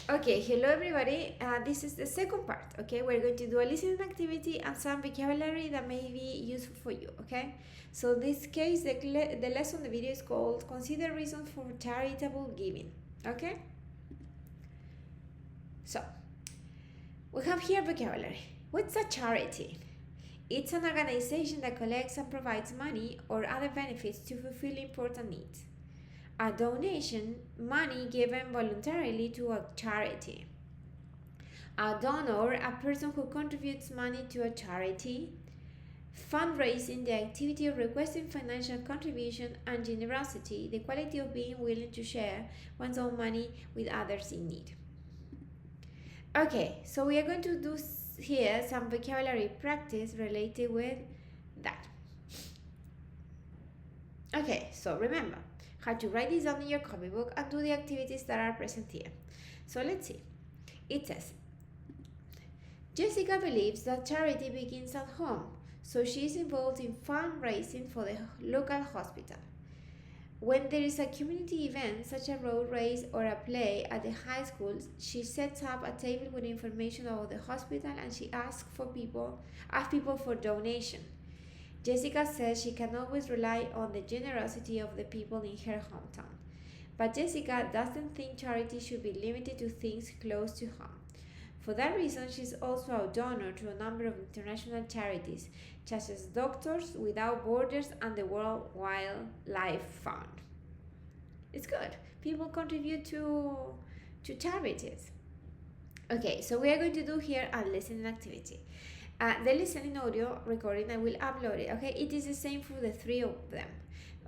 Okay, hello everybody. This is the second part. Okay, we're going to do a listening activity and some vocabulary that may be useful for you. Okay, so in this case, the lesson, the video is called "Consider Reasons for Charitable Giving." Okay, so we have here vocabulary. What's a charity? It's an organization that collects and provides money or other benefits to fulfill important needs. A donation, money given voluntarily to a charity. A donor, a person who contributes money to a charity. Fundraising, the activity of requesting financial contribution. And generosity, the quality of being willing to share one's own money with others in need. Okay, so we are going to do here some vocabulary practice related with that. Okay, so remember how to write this down in your copybook and do the activities that are present here. So let's see. It says, Jessica believes that charity begins at home, so she is involved in fundraising for the local hospital. When there is a community event, such a road race or a play at the high school, she sets up a table with information about the hospital and she asks people for donation. Jessica says she can always rely on the generosity of the people in her hometown. But Jessica doesn't think charity should be limited to things close to home. For that reason, she's also a donor to a number of international charities, such as Doctors Without Borders and the World Wildlife Fund. It's good. People contribute to charities. Okay, so we are going to do here a listening activity. The listening audio recording, I will upload it. Okay, it is the same for the three of them.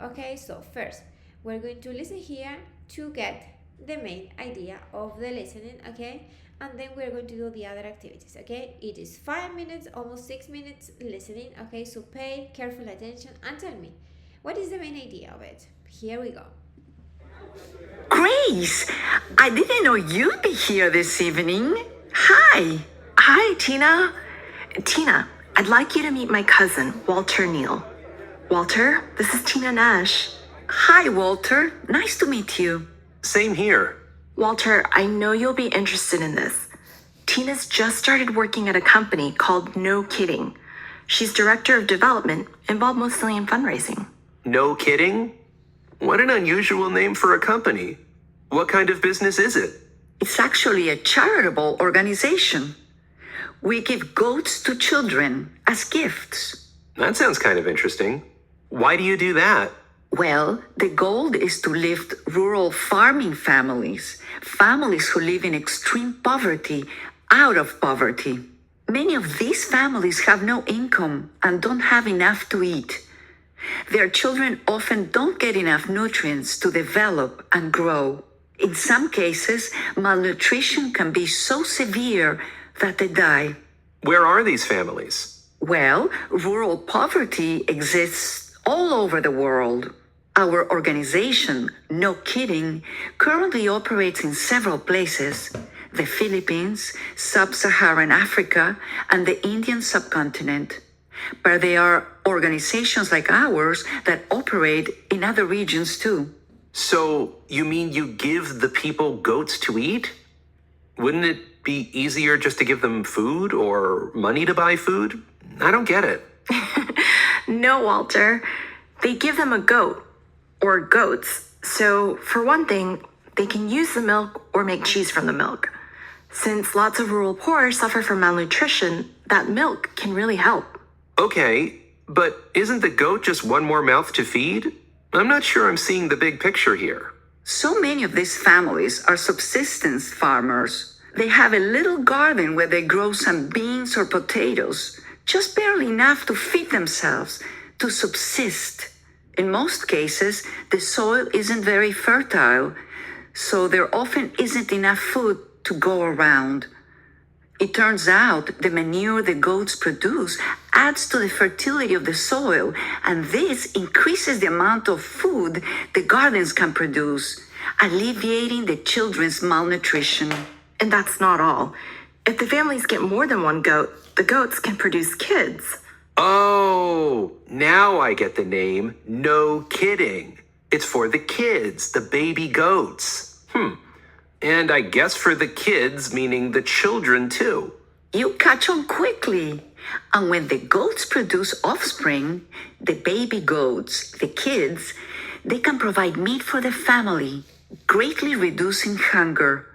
Okay, so first, we're going to listen here to get the main idea of the listening. Okay, and then we're going to do the other activities. Okay, it is 5 minutes, almost 6 minutes listening. Okay, so pay careful attention and tell me, what is the main idea of it? Here we go. Grace, I didn't know you'd be here this evening. Hi. Hi, Tina. Tina, I'd like you to meet my cousin, Walter Neal. Walter, this is Tina Nash. Hi, Walter. Nice to meet you. Same here. Walter, I know you'll be interested in this. Tina's just started working at a company called No Kidding. She's director of development, involved mostly in fundraising. No kidding? What an unusual name for a company. What kind of business is it? It's actually a charitable organization. We give goats to children as gifts. That sounds kind of interesting. Why do you do that? Well, the goal is to lift rural farming families who live in extreme poverty, out of poverty. Many of these families have no income and don't have enough to eat. Their children often don't get enough nutrients to develop and grow. In some cases, malnutrition can be so severe that they die. Where are these families? Well, rural poverty exists all over the world. Our organization, No Kidding, currently operates in several places: the Philippines, Sub-Saharan Africa, and the Indian subcontinent. But there are organizations like ours that operate in other regions too. So, you mean you give the people goats to eat? Wouldn't it be easier just to give them food or money to buy food? I don't get it. No, Walter. They give them a goat, or goats. So, for one thing, they can use the milk or make cheese from the milk. Since lots of rural poor suffer from malnutrition, that milk can really help. Okay, but isn't the goat just one more mouth to feed? I'm not sure I'm seeing the big picture here. So many of these families are subsistence farmers. They have a little garden where they grow some beans or potatoes, just barely enough to feed themselves, to subsist. In most cases, the soil isn't very fertile, so there often isn't enough food to go around. It turns out the manure the goats produce adds to the fertility of the soil, and this increases the amount of food the gardens can produce, alleviating the children's malnutrition. And that's not all. If the families get more than one goat, the goats can produce kids. Oh, now I get the name. No Kidding. It's for the kids, the baby goats. And I guess for the kids, meaning the children too. You catch on quickly. And when the goats produce offspring, the baby goats, the kids, they can provide meat for the family, greatly reducing hunger.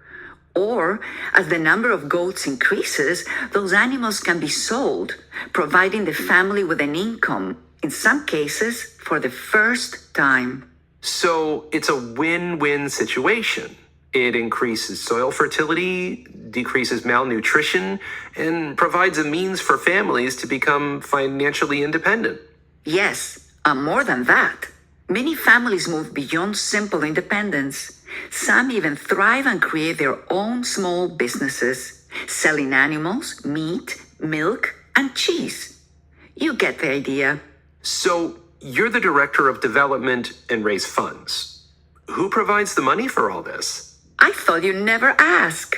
Or, as the number of goats increases, those animals can be sold, providing the family with an income, in some cases, for the first time. So it's a win-win situation. It increases soil fertility, decreases malnutrition, and provides a means for families to become financially independent. Yes, and more than that. Many families move beyond simple independence. Some even thrive and create their own small businesses, selling animals, meat, milk, and cheese. You get the idea. So you're the director of development and raise funds. Who provides the money for all this? I thought you'd never ask.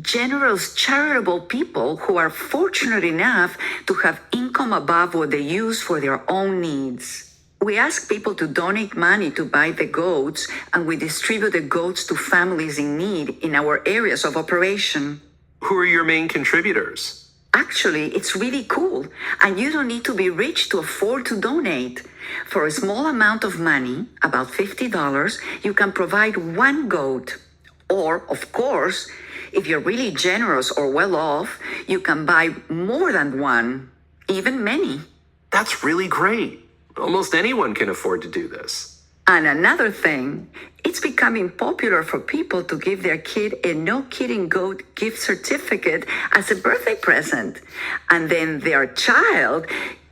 Generous, charitable people who are fortunate enough to have income above what they use for their own needs. We ask people to donate money to buy the goats, and we distribute the goats to families in need in our areas of operation. Who are your main contributors? Actually, it's really cool, and you don't need to be rich to afford to donate. For a small amount of money, about $50, you can provide one goat. Or, of course, if you're really generous or well off, you can buy more than one, even many. That's really great. Almost anyone can afford to do this. And another thing, it's becoming popular for people to give their kid a no kidding goat gift certificate as a birthday present. And then their child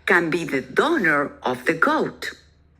can be the donor of the goat.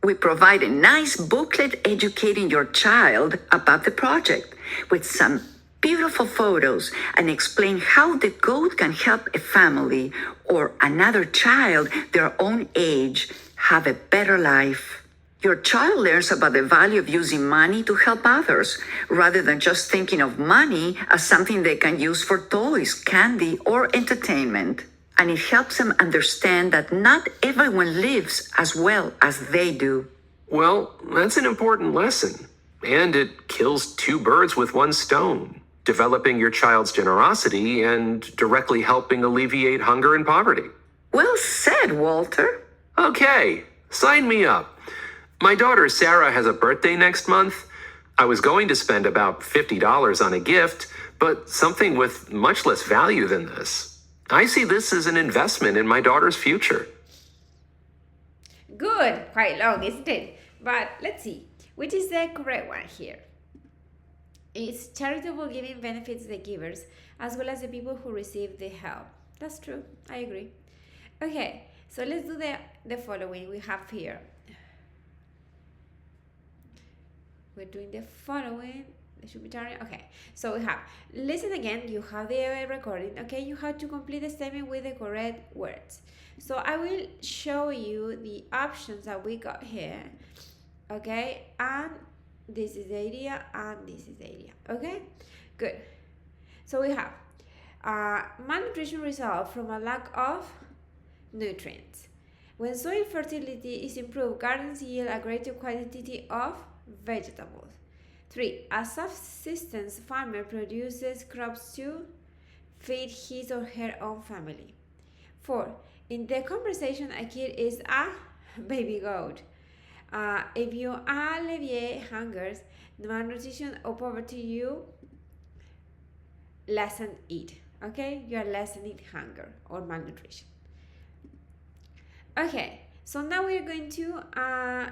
We provide a nice booklet educating your child about the project with some beautiful photos and explain how the goat can help a family or another child their own age have a better life. Your child learns about the value of using money to help others, rather than just thinking of money as something they can use for toys, candy, or entertainment. And it helps them understand that not everyone lives as well as they do. Well, that's an important lesson. And it kills two birds with one stone, developing your child's generosity and directly helping alleviate hunger and poverty. Well said, Walter. Okay, sign me up. My daughter Sarah has a birthday next month. I was going to spend about $50 on a gift, but something with much less value than this. I see this as an investment in my daughter's future. Good, quite long, isn't it? But let's see, which is the correct one here? It's charitable giving benefits the givers as well as the people who receive the help. That's true, I agree. Okay, so let's do the following we have here. We're doing the following. It should be turning. Okay, so we have, listen again, you have the recording. Okay, you have to complete the statement with the correct words. So I will show you the options that we got here. Okay, and this is the area and this is the area. Okay, good. So we have malnutrition result from a lack of nutrients. When soil fertility is improved, gardens yield a greater quantity of vegetables. 3. A subsistence farmer produces crops to feed his or her own family. 4. In the conversation, a kid is a baby goat. If you alleviate hunger, malnutrition, or poverty, you lessen it. Okay, you are lessening hunger or malnutrition. Okay, so now we are going to,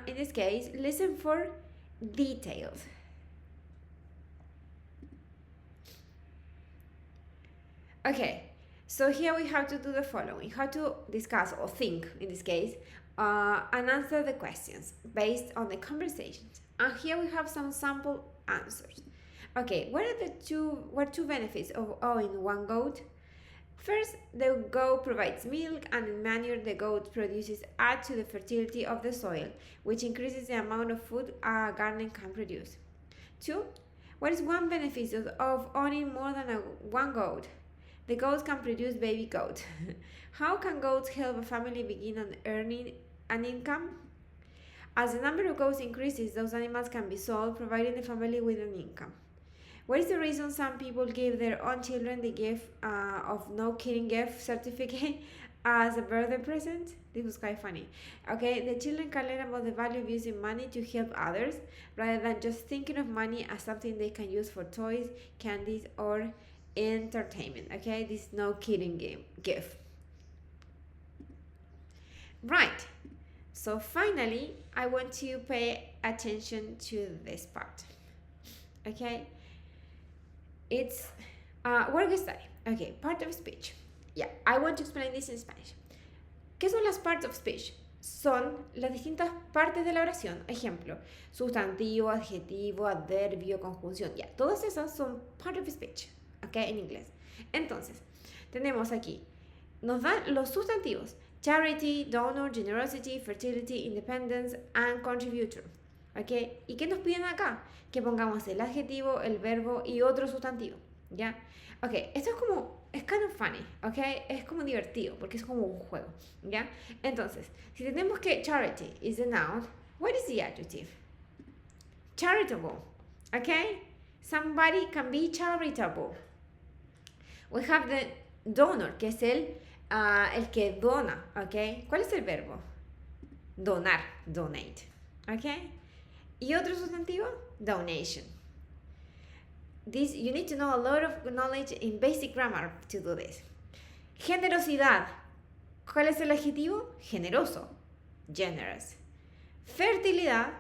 in this case, listen for details. Okay, so here we have to do the following. How to discuss or think, in this case, and answer the questions based on the conversations. And here we have some sample answers. Okay, what are two benefits of owning one goat? First, the goat provides milk, and in manure the goat produces add to the fertility of the soil, which increases the amount of food a garden can produce. 2. What is one benefit of owning more than one goat? The goats can produce baby goats. How can goats help a family begin on earning an income? As the number of goats increases, those animals can be sold, providing the family with an income. What is the reason some people give their own children the gift of no kidding gift certificate as a birthday present? This was quite funny. Okay, the children can learn about the value of using money to help others rather than just thinking of money as something they can use for toys, candies, or entertainment. Okay, this no kidding gift. Right. So finally, I want to pay attention to this part. Okay. It's work study. Okay, part of speech. Yeah, I want to explain this in Spanish. ¿Qué son las parts of speech? Son las distintas partes de la oración. Ejemplo, sustantivo, adjetivo, adverbio, conjunción. Ya, todas esas son part of speech. Ok, en inglés. Entonces, tenemos aquí, nos dan los sustantivos. Charity, donor, generosity, fertility, independence, and contributor. ¿Ok? ¿Y qué nos piden acá? Que pongamos el adjetivo, el verbo y otro sustantivo. ¿Ya? Ok, esto es kind of funny, ¿ok? Es como divertido porque es como un juego. ¿Ya? Entonces, si tenemos que charity is the noun, what is the adjective? Charitable. ¿Ok? Somebody can be charitable. We have the donor, que es el que dona, ¿ok? ¿Cuál es el verbo? Donar, donate, ¿ok? ¿Y otro sustantivo? Donation. You need to know a lot of knowledge in basic grammar to do this. Generosidad. ¿Cuál es el adjetivo? Generoso, generous. Fertilidad.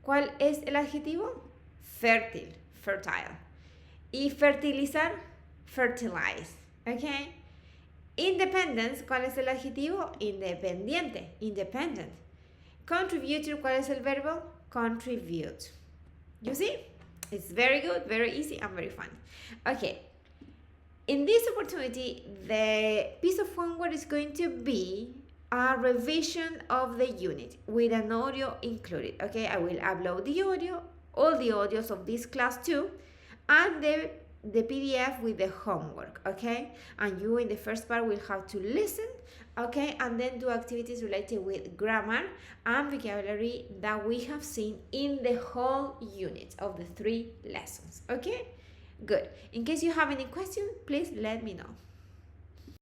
¿Cuál es el adjetivo? Fértil, fertile. Y fertilizar, fertilize, ¿ok? Independence, ¿cuál es el adjetivo? Independiente, independent. Contributor, ¿cuál es el verbo? Contribute. You see? It's very good, very easy, and very fun. Okay. In this opportunity, the piece of homework is going to be a revision of the unit with an audio included. Okay, I will upload the audio, all the audios of this class too, and the PDF with the homework, okay? And you in the first part will have to listen, okay? And then do activities related with grammar and vocabulary that we have seen in the whole unit of the 3 lessons, okay? Good. In case you have any questions, please let me know.